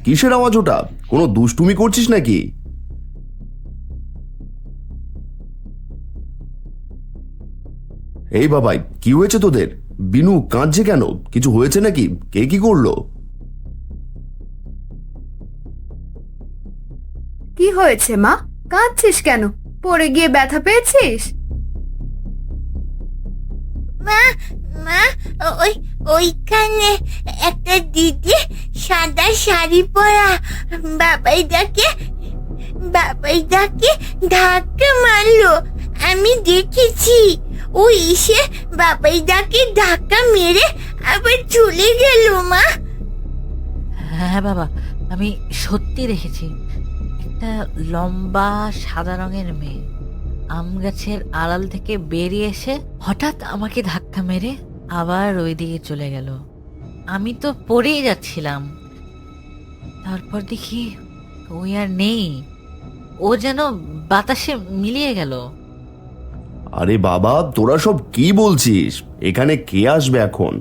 কিসের আওয়াজ ওটা? কোনো দুষ্টুমি করছিস নাকি? এই বাবাই, কি হয়েছে তোদের? বিনু কাঁদছে কেন? কিছু হয়েছে নাকি? কে কি করলো? কি হয়েছে মা? কাঁদছিস কেন? পড়ে গিয়ে ব্যথা পেয়েছিস? মা, মা, ওই ওইখানে একটা দিদি সাদা শাড়ি পরা বাবাইদাকে ধাক্কা মারলো। আমি দেখেছি। ও এসে বাবাইদাকে ধাক্কা মেরে আবার চলে গেল। মা, হ্যাঁ বাবা, আমি সত্যি দেখেছি। একটা লম্বা সাদা রঙের মেয়ে আম গাছের আড়াল থেকে বেরিয়ে এসে হঠাৎ আমাকে ধাক্কা মেরে আবার ওইদিকে চলে গেল। আমি তো পড়েই যাচ্ছিলাম। তারপর দেখি ওই আর নেই। ও যেন বাতাসে মিলিয়ে গেল। আরে বাবা, তোরা সব কি বলছিস? এখানে কে আসবে এখন?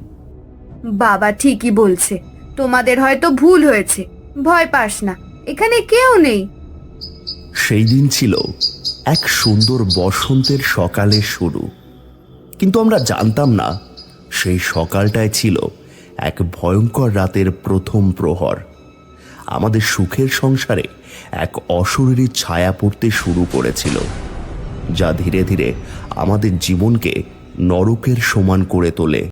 বাবা ঠিকই বলছে, তোমাদের হয়তো ভুল হয়েছে। ভয় পাস না, এখানে কেউ নেই। সেই দিন ছিল এক সুন্দর বসন্তের সকালের শুরু, কিন্তু আমরা জানতাম না সেই সকালটায় ছিল এক ভয়ঙ্কর রাতের প্রথম প্রহর। আমাদের সুখের সংসারে এক অশরীরী ছায়া পড়তে শুরু করেছিল, যা ধীরে ধীরে আমাদের জীবনকে নরকের সমান করে তোলে।